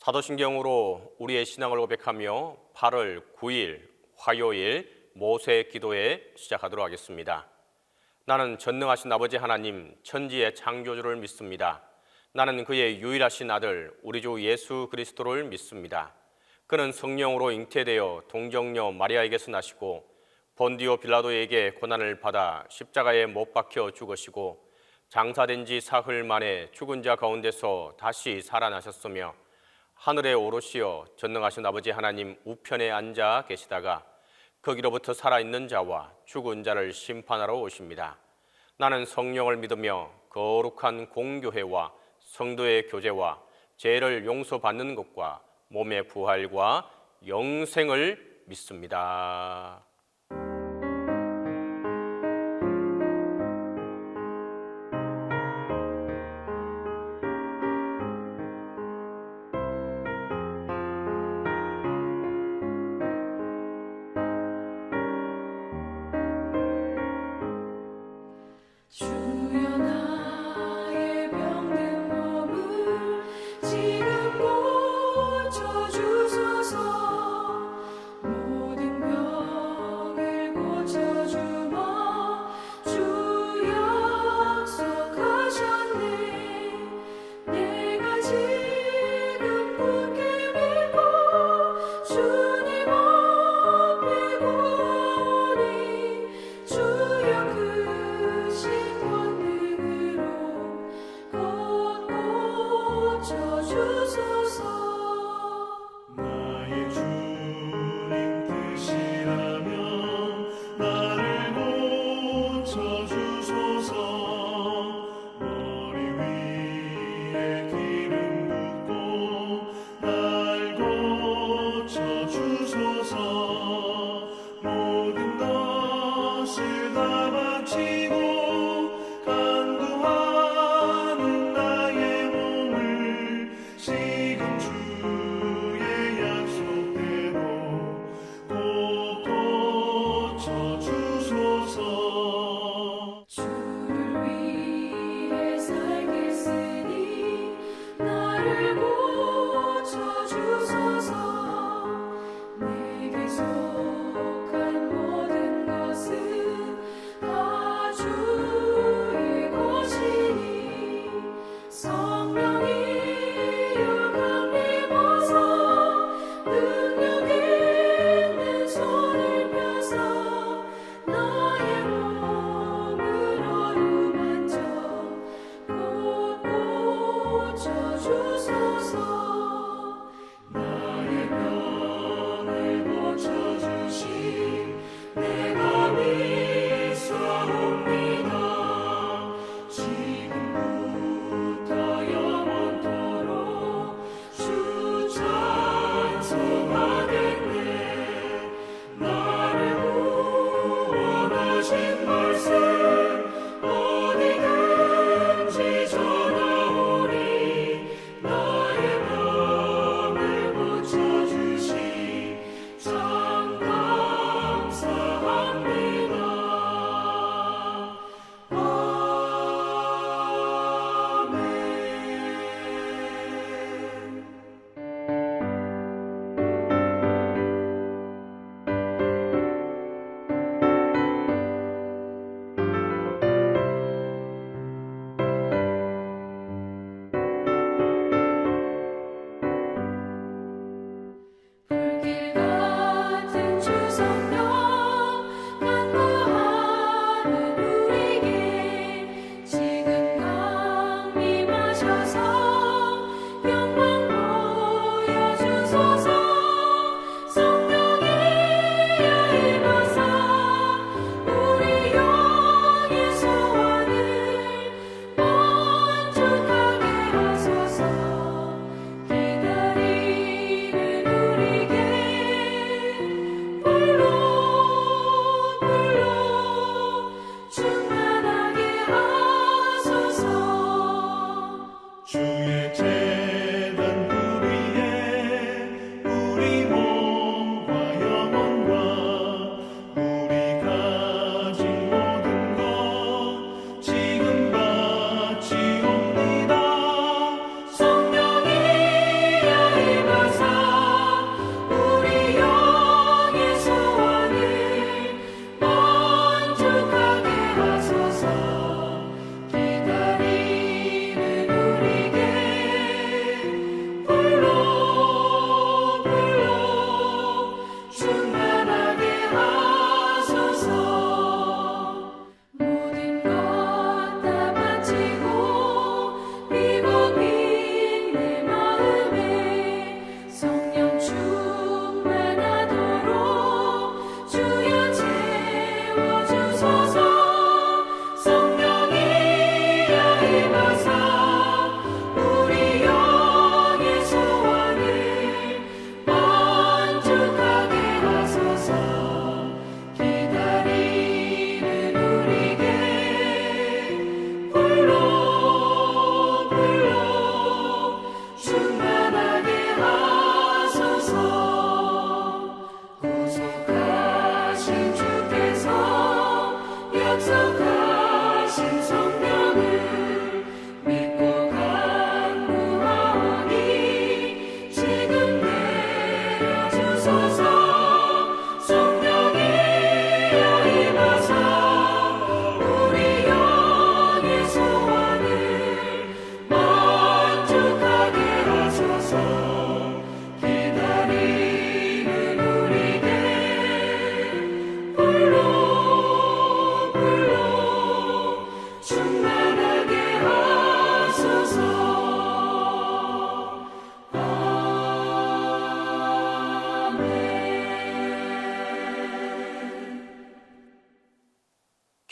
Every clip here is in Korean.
사도신경으로 우리의 신앙을 고백하며 8월 9일 화요일 모세 기도회 시작하도록 하겠습니다. 나는 전능하신 아버지 하나님 천지의 창조주를 믿습니다. 나는 그의 유일하신 아들 우리 주 예수 그리스도를 믿습니다. 그는 성령으로 잉태되어 동정녀 마리아에게서 나시고 본디오 빌라도에게 고난을 받아 십자가에 못 박혀 죽으시고 장사된 지 사흘 만에 죽은 자 가운데서 다시 살아나셨으며 하늘에 오르시어 전능하신 아버지 하나님 우편에 앉아 계시다가 거기로부터 살아있는 자와 죽은 자를 심판하러 오십니다. 나는 성령을 믿으며 거룩한 공교회와 성도의 교제와 죄를 용서받는 것과 몸의 부활과 영생을 믿습니다. 모든 병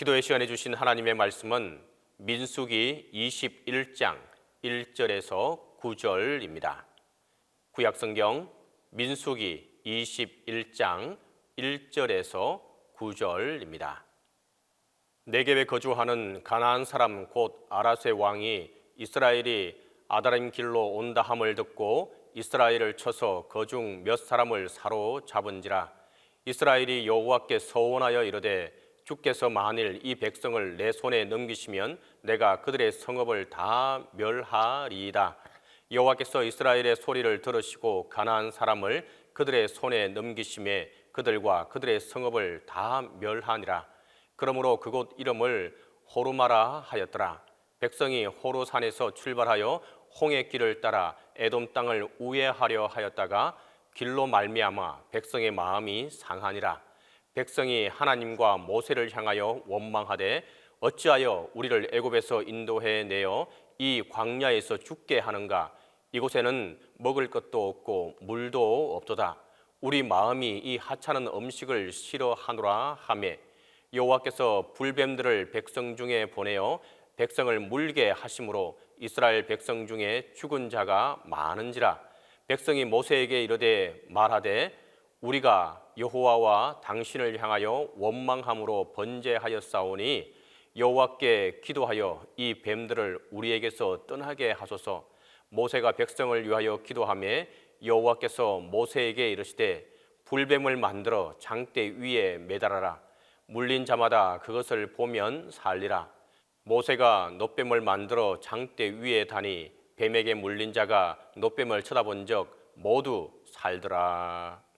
기도의 시간에 주신 하나님의 말씀은 민수기 21장 1절에서 9절입니다. 구약성경 민수기 21장 1절에서 9절입니다. 네겝에 거주하는 가나안 사람 곧 아라스의 왕이 이스라엘이 아다림 길로 온다 함을 듣고 이스라엘을 쳐서 그중 몇 사람을 사로잡은지라. 이스라엘이 여호와께 서원하여 이르되 주께서 만일 이 백성을 내 손에 넘기시면 내가 그들의 성읍을 다 멸하리이다. 여호와께서 이스라엘의 소리를 들으시고 가나안 사람을 그들의 손에 넘기심에 그들과 그들의 성읍을 다 멸하니라. 그러므로 그곳 이름을 호르마라 하였더라. 백성이 호르산에서 출발하여 홍해길을 따라 에돔 땅을 우회하려 하였다가 길로 말미암아 백성의 마음이 상하니라. 백성이 하나님과 모세를 향하여 원망하되 어찌하여 우리를 애굽에서 인도해 내어 이 광야에서 죽게 하는가? 이곳에는 먹을 것도 없고 물도 없도다. 우리 마음이 이 하찮은 음식을 싫어하노라 하매 여호와께서 불뱀들을 백성 중에 보내어 백성을 물게 하심으로 이스라엘 백성 중에 죽은 자가 많은지라. 백성이 모세에게 이르되 말하되 우리가 여호와와 당신을 향하여 원망함으로 번제하였사오니 여호와께 기도하여 이 뱀들을 우리에게서 떠나게 하소서. 모세가 백성을 위하여 기도하며 여호와께서 모세에게 이르시되 불뱀을 만들어 장대 위에 매달아라. 물린 자마다 그것을 보면 살리라. 모세가 놋뱀을 만들어 장대 위에 다니 뱀에게 물린 자가 놋뱀을 쳐다본 적 모두 살더라.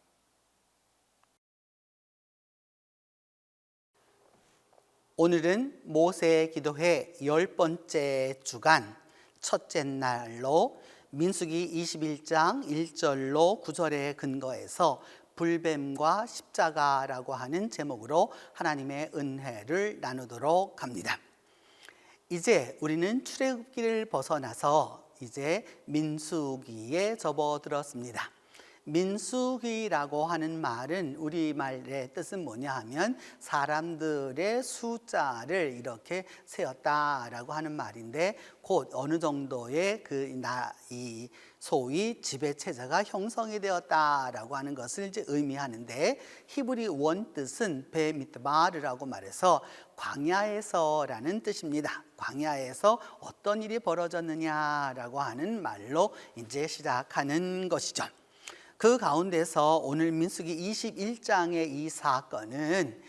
오늘은 모세 기도회 10번째 주간 첫째 날로 민수기 21장 1절로 9절에 근거해서 불뱀과 십자가라고 하는 제목으로 하나님의 은혜를 나누도록 합니다. 이제 우리는 출애굽기를 벗어나서 이제 민수기에 접어들었습니다. 민수기라고 하는 말은 우리말의 뜻은 뭐냐 하면 사람들의 숫자를 이렇게 세었다라고 하는 말인데 곧 어느 정도의 이 소위 지배체제가 형성이 되었다라고 하는 것을 이제 의미하는데 히브리 원 뜻은 베미트바르라고 말해서 광야에서라는 뜻입니다. 광야에서 어떤 일이 벌어졌느냐라고 하는 말로 이제 시작하는 것이죠. 그 가운데서 오늘 민수기 21장의 이 사건은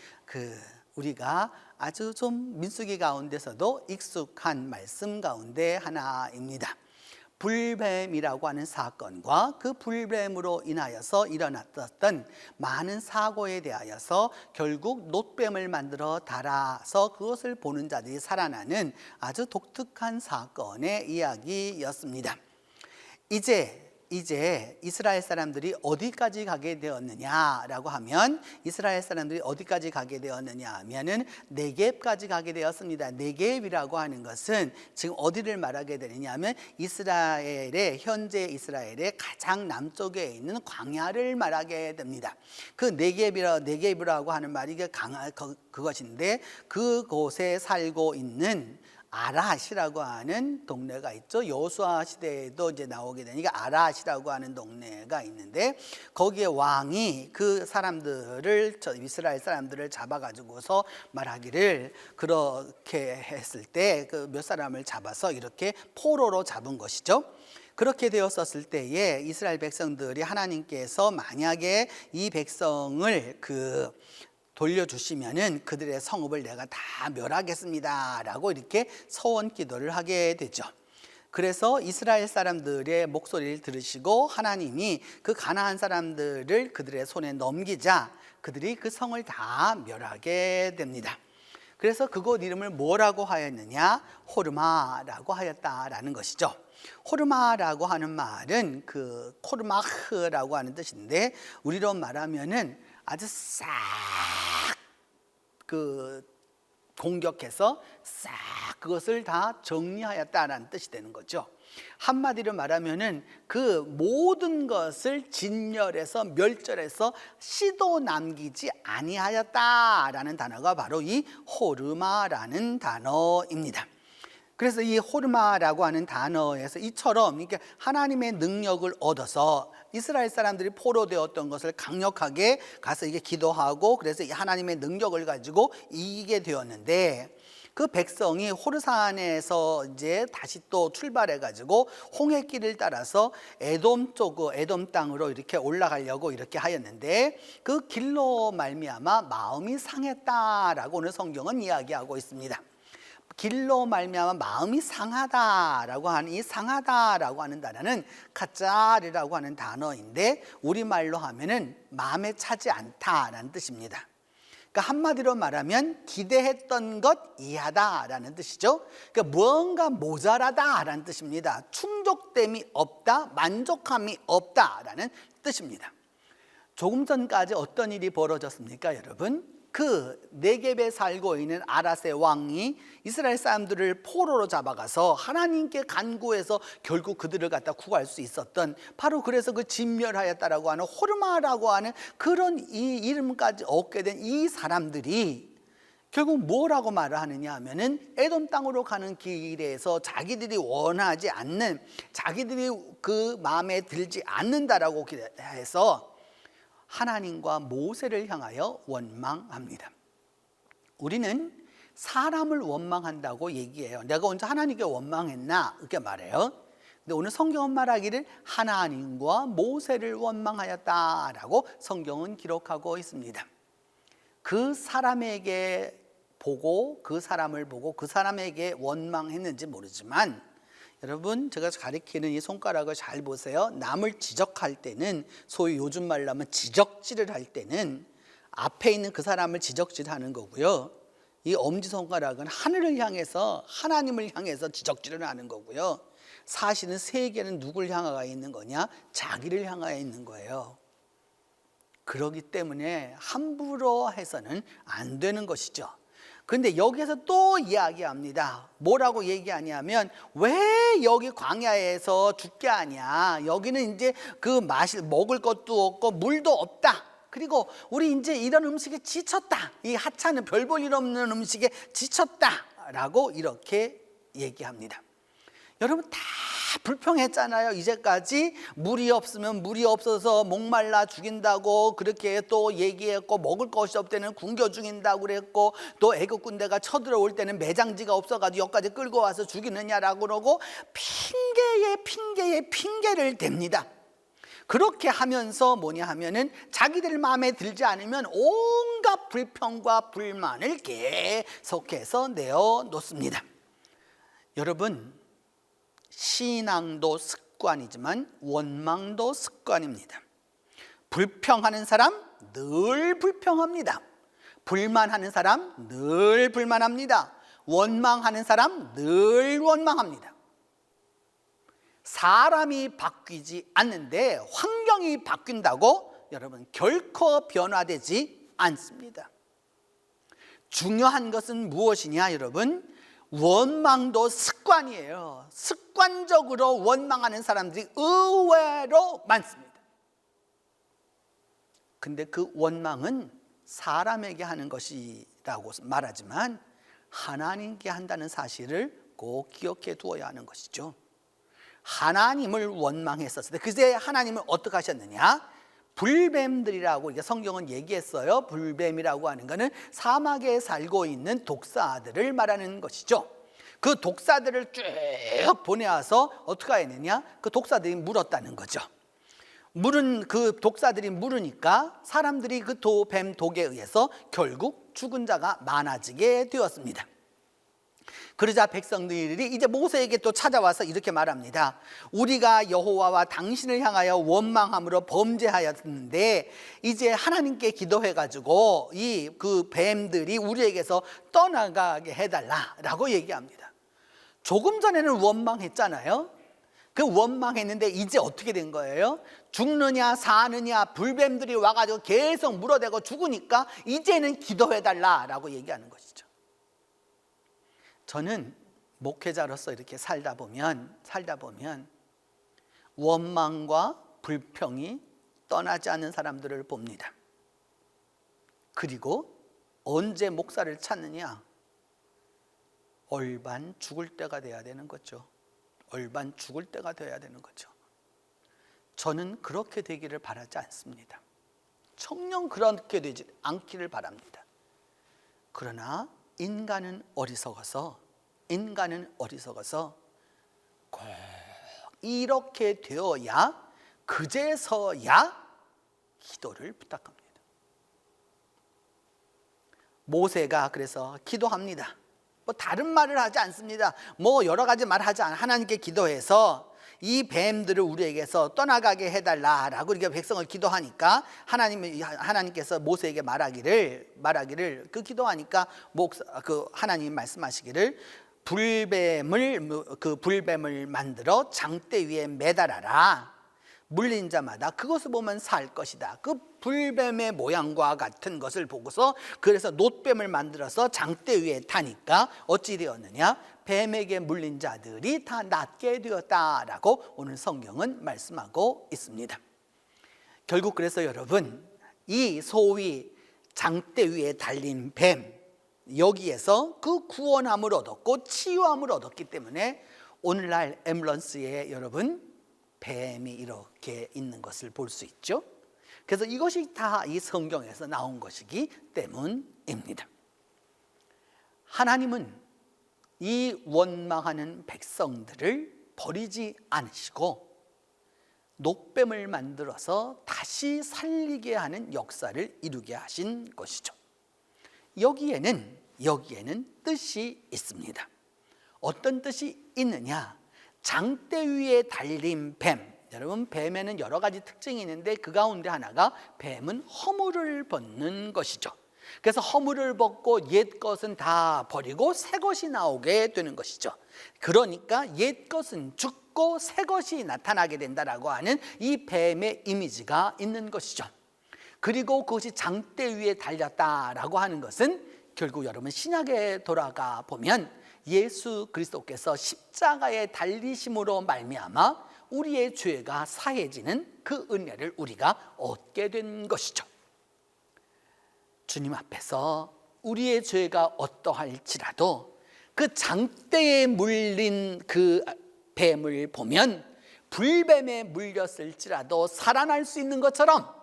우리가 아주 좀 민수기 가운데서도 익숙한 말씀 가운데 하나입니다. 불뱀이라고 하는 사건과 그 불뱀으로 인하여서 일어났던 많은 사고에 대하여서 결국 놋뱀을 만들어 달아서 그것을 보는 자들이 살아나는 아주 독특한 사건의 이야기였습니다. 이제 이스라엘 사람들이 어디까지 가게 되었느냐라고 하면 이스라엘 사람들이 어디까지 가게 되었느냐 하면은 네겝까지 가게 되었습니다. 네겝이라고 하는 것은 지금 어디를 말하게 되느냐면 현재 이스라엘의 가장 남쪽에 있는 광야를 말하게 됩니다. 그 네겝이라고 하는 말이 그것인데 그곳에 살고 있는 아랏이라고 하는 동네가 있죠. 여호수아 시대에도 이제 나오게 되니까 아랏이라고 하는 동네가 있는데 거기에 왕이 그 사람들을 이스라엘 사람들을 잡아가지고서 말하기를 그렇게 했을 때 그 몇 사람을 잡아서 이렇게 포로로 잡은 것이죠. 그렇게 되었었을 때에 이스라엘 백성들이 하나님께서 만약에 이 백성을 돌려주시면은 그들의 성읍을 내가 다 멸하겠습니다 라고 이렇게 서원 기도를 하게 되죠. 그래서 이스라엘 사람들의 목소리를 들으시고 하나님이 그 가나안 사람들을 그들의 손에 넘기자 그들이 그 성을 다 멸하게 됩니다. 그래서 그곳 이름을 뭐라고 하였느냐? 호르마라고 하였다라는 것이죠. 호르마라고 하는 말은 코르마흐라고 하는 뜻인데 우리로 말하면은 아주 싹 공격해서 싹 그것을 다 정리하였다라는 뜻이 되는 거죠. 한마디로 말하면은 그 모든 것을 진멸해서 멸절해서 씨도 남기지 아니하였다라는 단어가 바로 이 호르마라는 단어입니다. 그래서 이 호르마라고 하는 단어에서 이처럼 이렇게 하나님의 능력을 얻어서 이스라엘 사람들이 포로되었던 것을 강력하게 가서 이게 기도하고 그래서 이 하나님의 능력을 가지고 이기게 되었는데, 그 백성이 호르산에서 이제 다시 또 출발해 가지고 홍해길을 따라서 에돔 에돔 땅으로 이렇게 올라가려고 이렇게 하였는데, 그 길로 말미암아 마음이 상했다라고 오늘 성경은 이야기하고 있습니다. 길로 말미암아 마음이 상하다라고 하는 이 상하다라고 하는 단어는 카짜르라고 하는 단어인데, 우리말로 하면은 마음에 차지 않다라는 뜻입니다. 그러니까 한마디로 말하면 기대했던 것 이하다라는 뜻이죠. 그러니까 무언가 모자라다라는 뜻입니다. 충족됨이 없다, 만족함이 없다라는 뜻입니다. 조금 전까지 어떤 일이 벌어졌습니까, 여러분? 그 네겝에 살고 있는 아라세 왕이 이스라엘 사람들을 포로로 잡아가서 하나님께 간구해서 결국 그들을 갖다 구할 수 있었던, 바로 그래서 그 진멸하였다라고 하는 호르마라고 하는 그런 이 이름까지 얻게 된 이 사람들이 결국 뭐라고 말을 하느냐 하면은 에돔 땅으로 가는 길에서 자기들이 원하지 않는, 자기들이 그 마음에 들지 않는다라고 해서 하나님과 모세를 향하여 원망합니다. 우리는 사람을 원망한다고 얘기해요. 내가 언제 하나님께 원망했나 이렇게 말해요. 근데 오늘 성경은 말하기를 하나님과 모세를 원망하였다라고 성경은 기록하고 있습니다. 그 사람에게 보고 그 사람을 보고 그 사람에게 원망했는지 모르지만, 여러분 제가 가리키는 이 손가락을 잘 보세요. 남을 지적할 때는, 소위 요즘 말로 하면 지적질을 할 때는 앞에 있는 그 사람을 지적질하는 거고요, 이 엄지손가락은 하늘을 향해서 하나님을 향해서 지적질을 하는 거고요, 사실은 세계는 누굴 향하여 있는 거냐? 자기를 향하여 있는 거예요. 그렇기 때문에 함부로 해서는 안 되는 것이죠. 그런데 여기서 또 이야기합니다. 뭐라고 얘기하냐면, 왜 여기 광야에서 죽게 하냐? 여기는 이제 그 먹을 것도 없고 물도 없다. 그리고 우리 이제 이런 음식에 지쳤다. 이 하찮은 별 볼 일 없는 음식에 지쳤다라고 이렇게 얘기합니다. 여러분 다 불평했잖아요. 이제까지 물이 없으면 물이 없어서 목말라 죽인다고 그렇게 또 얘기했고, 먹을 것이 없대는 굶겨 죽인다고 그랬고, 또 애국 군대가 쳐들어올 때는 매장지가 없어가지고 여기까지 끌고 와서 죽이느냐라고 그러고 핑계에 핑계를 댑니다. 그렇게 하면서 뭐냐 하면은 자기들 마음에 들지 않으면 온갖 불평과 불만을 계속해서 내어놓습니다. 여러분, 신앙도 습관이지만 원망도 습관입니다. 불평하는 사람 늘 불평합니다. 불만하는 사람 늘 불만합니다. 원망하는 사람 늘 원망합니다. 사람이 바뀌지 않는데 환경이 바뀐다고 여러분 결코 변화되지 않습니다. 중요한 것은 무엇이냐 여러분? 원망도 습관이에요. 습관적으로 원망하는 사람들이 의외로 많습니다. 근데 그 원망은 사람에게 하는 것이라고 말하지만 하나님께 한다는 사실을 꼭 기억해 두어야 하는 것이죠. 하나님을 원망했었을 때 그때 하나님을 어떻게 하셨느냐? 불뱀들이라고 이게 성경은 얘기했어요. 불뱀이라고 하는 것은 사막에 살고 있는 독사들을 말하는 것이죠. 그 독사들을 쭉 보내와서 어떻게 했느냐? 그 독사들이 물었다는 거죠. 그 독사들이 물으니까 사람들이 그 뱀 독에 의해서 결국 죽은 자가 많아지게 되었습니다. 그러자 백성들이 이제 모세에게 또 찾아와서 이렇게 말합니다. 우리가 여호와와 당신을 향하여 원망함으로 범죄하였는데 이제 하나님께 기도해가지고 이 그 뱀들이 우리에게서 떠나가게 해달라라고 얘기합니다. 조금 전에는 원망했잖아요. 그 원망했는데 이제 어떻게 된 거예요? 죽느냐 사느냐 불뱀들이 와가지고 계속 물어대고 죽으니까 이제는 기도해달라라고 얘기하는 것이죠. 저는 목회자로서 이렇게 살다 보면 원망과 불평이 떠나지 않는 사람들을 봅니다. 그리고 언제 목사를 찾느냐? 얼반 죽을 때가 돼야 되는 거죠. 얼반 죽을 때가 돼야 되는 거죠. 저는 그렇게 되기를 바라지 않습니다. 정녕 그렇게 되지 않기를 바랍니다. 그러나 인간은 어리석어서 꼭 이렇게 되어야 그제서야 기도를 부탁합니다. 모세가 그래서 기도합니다. 뭐 다른 말을 하지 않습니다. 뭐 여러 가지 말을 하지 않아 하나님께 기도해서 이 뱀들을 우리에게서 떠나가게 해달라라고 이렇게 백성을 기도하니까 하나님께서 모세에게 말하기를 그 기도하니까 하나님이 말씀하시기를 불뱀을 만들어 장대 위에 매달아라. 물린 자마다 그것을 보면 살 것이다. 그 불뱀의 모양과 같은 것을 보고서 그래서 놋뱀을 만들어서 장대 위에 타니까 어찌 되었느냐? 뱀에게 물린 자들이 다 낫게 되었다라고 오늘 성경은 말씀하고 있습니다. 결국 그래서 여러분, 이 소위 장대 위에 달린 뱀, 여기에서 그 구원함을 얻었고 치유함을 얻었기 때문에 오늘날 앰뷸런스에 여러분 뱀이 이렇게 있는 것을 볼 수 있죠. 그래서 이것이 다 이 성경에서 나온 것이기 때문입니다. 하나님은 이 원망하는 백성들을 버리지 않으시고 놋뱀을 만들어서 다시 살리게 하는 역사를 이루게 하신 것이죠. 여기에는 뜻이 있습니다. 어떤 뜻이 있느냐? 장대 위에 달린 뱀. 여러분, 뱀에는 여러 가지 특징이 있는데 그 가운데 하나가 뱀은 허물을 벗는 것이죠. 그래서 허물을 벗고 옛 것은 다 버리고 새 것이 나오게 되는 것이죠. 그러니까 옛 것은 죽고 새 것이 나타나게 된다라고 하는 이 뱀의 이미지가 있는 것이죠. 그리고 그것이 장대 위에 달렸다라고 하는 것은 결국 여러분 신약에 돌아가 보면 예수 그리스도께서 십자가에 달리심으로 말미암아 우리의 죄가 사해지는 그 은혜를 우리가 얻게 된 것이죠. 주님 앞에서 우리의 죄가 어떠할지라도 그 장대에 물린 그 뱀을 보면 불뱀에 물렸을지라도 살아날 수 있는 것처럼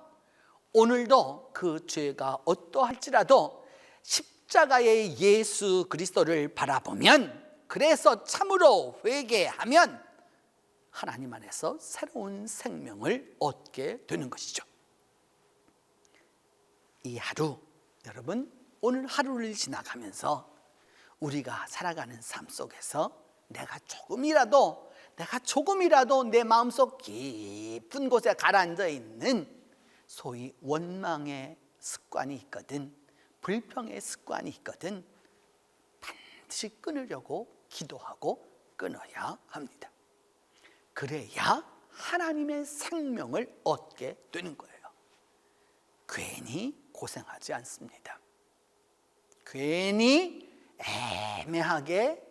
오늘도 그 죄가 어떠할지라도 십자가의 예수 그리스도를 바라보면, 그래서 참으로 회개하면 하나님 안에서 새로운 생명을 얻게 되는 것이죠. 이 하루, 여러분 오늘 하루를 지나가면서 우리가 살아가는 삶 속에서 내가 조금이라도 내 마음속 깊은 곳에 가라앉아 있는 소위 원망의 습관이 있거든, 불평의 습관이 있거든, 반드시 끊으려고 기도하고 끊어야 합니다. 그래야 하나님의 생명을 얻게 되는 거예요. 괜히 고생하지 않습니다. 괜히 애매하게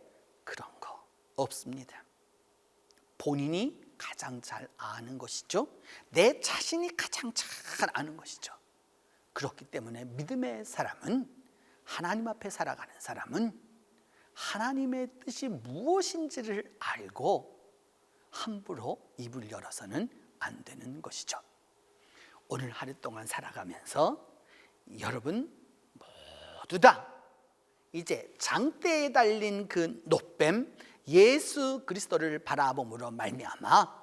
그런 거 없습니다. 본인이 가장 잘 아는 것이죠. 내 자신이 가장 잘 아는 것이죠. 그렇기 때문에 믿음의 사람은, 하나님 앞에 살아가는 사람은 하나님의 뜻이 무엇인지를 알고 함부로 입을 열어서는 안 되는 것이죠. 오늘 하루 동안 살아가면서 여러분 모두 다 이제 장대에 달린 그 놋뱀 예수 그리스도를 바라봄으로 말미암아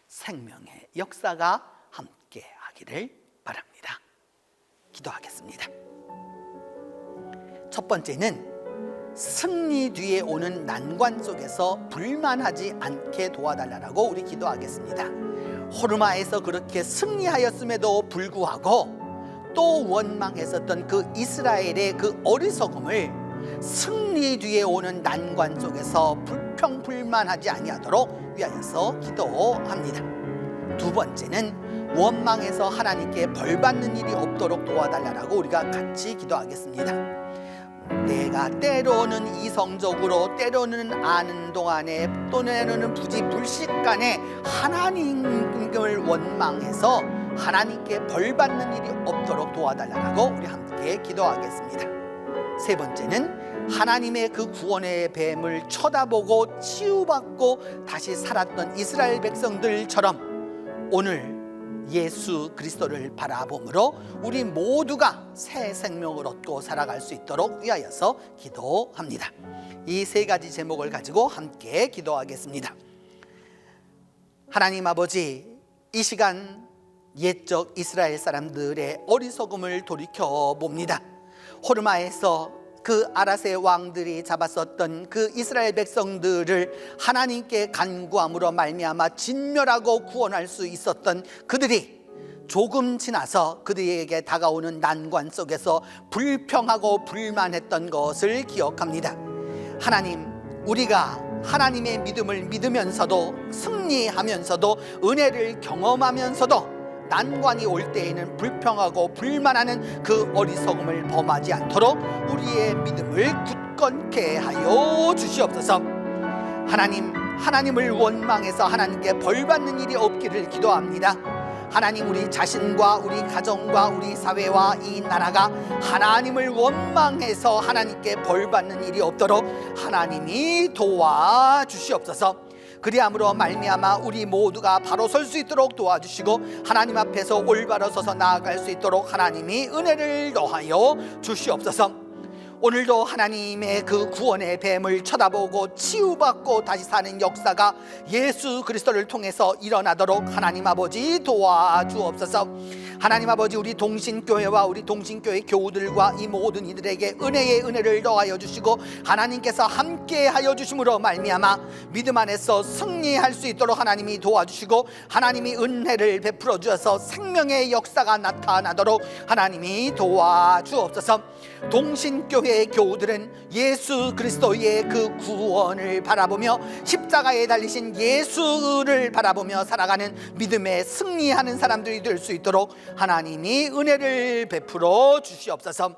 생명의 역사가 함께 하기를 바랍니다. 기도하겠습니다. 첫 번째는 승리 뒤에 오는 난관 속에서 불만하지 않게 도와달라고 우리 기도하겠습니다. 호르마에서 그렇게 승리하였음에도 불구하고 또 원망했었던 그 이스라엘의 그 어리석음을 승리 뒤에 오는 난관 속에서 불평불만하지 아니하도록 위하여서 기도합니다. 두 번째는 원망해서 하나님께 벌받는 일이 없도록 도와달라고 우리가 같이 기도하겠습니다. 내가 때로는 이성적으로, 때로는 아는 동안에, 또는 부지불식간에 하나님을 원망해서 하나님께 벌받는 일이 없도록 도와달라고 우리 함께 기도하겠습니다. 세 번째는 하나님의 그 구원의 뱀을 쳐다보고 치유받고 다시 살았던 이스라엘 백성들처럼 오늘 예수 그리스도를 바라봄으로 우리 모두가 새 생명을 얻고 살아갈 수 있도록 위하여서 기도합니다. 이 세 가지 제목을 가지고 함께 기도하겠습니다. 하나님 아버지, 이 시간 옛적 이스라엘 사람들의 어리석음을 돌이켜 봅니다. 호르마에서 그 아라세 왕들이 잡았었던 그 이스라엘 백성들을 하나님께 간구함으로 말미암아 진멸하고 구원할 수 있었던 그들이 조금 지나서 그들에게 다가오는 난관 속에서 불평하고 불만했던 것을 기억합니다. 하나님, 우리가 하나님의 믿음을 믿으면서도 승리하면서도 은혜를 경험하면서도 난관이 올 때에는 불평하고 불만하는 그 어리석음을 범하지 않도록 우리의 믿음을 굳건케 하여 주시옵소서. 하나님을 원망해서 하나님께 벌받는 일이 없기를 기도합니다. 하나님, 우리 자신과 우리 가정과 우리 사회와 이 나라가 하나님을 원망해서 하나님께 벌받는 일이 없도록 하나님이 도와주시옵소서. 그리함으로 말미암아 우리 모두가 바로 설 수 있도록 도와주시고 하나님 앞에서 올바로 서서 나아갈 수 있도록 하나님이 은혜를 더하여 주시옵소서. 오늘도 하나님의 그 구원의 뱀을 쳐다보고 치유받고 다시 사는 역사가 예수 그리스도를 통해서 일어나도록 하나님 아버지 도와주옵소서. 하나님 아버지, 우리 동신교회와 우리 동신교회 교우들과 이 모든 이들에게 은혜의 은혜를 더하여 주시고 하나님께서 함께 하여 주심으로 말미암아 믿음 안에서 승리할 수 있도록 하나님이 도와주시고 하나님이 은혜를 베풀어 주셔서 생명의 역사가 나타나도록 하나님이 도와주옵소서. 동신교회의 교우들은 예수 그리스도의 그 구원을 바라보며 십자가에 달리신 예수를 바라보며 살아가는 믿음에 승리하는 사람들이 될 수 있도록 하나님이 은혜를 베풀어 주시옵소서.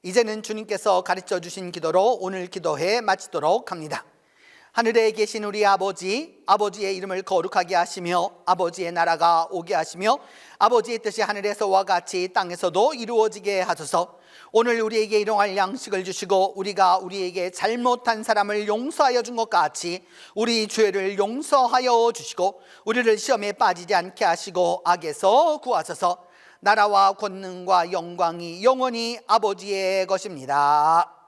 이제는 주님께서 가르쳐 주신 기도로 오늘 기도회 마치도록 합니다. 하늘에 계신 우리 아버지, 아버지의 이름을 거룩하게 하시며 아버지의 나라가 오게 하시며 아버지의 뜻이 하늘에서와 같이 땅에서도 이루어지게 하소서. 오늘 우리에게 일용할 양식을 주시고 우리가 우리에게 잘못한 사람을 용서하여 준 것 같이 우리 죄를 용서하여 주시고 우리를 시험에 빠지지 않게 하시고 악에서 구하소서. 나라와 권능과 영광이 영원히 아버지의 것입니다.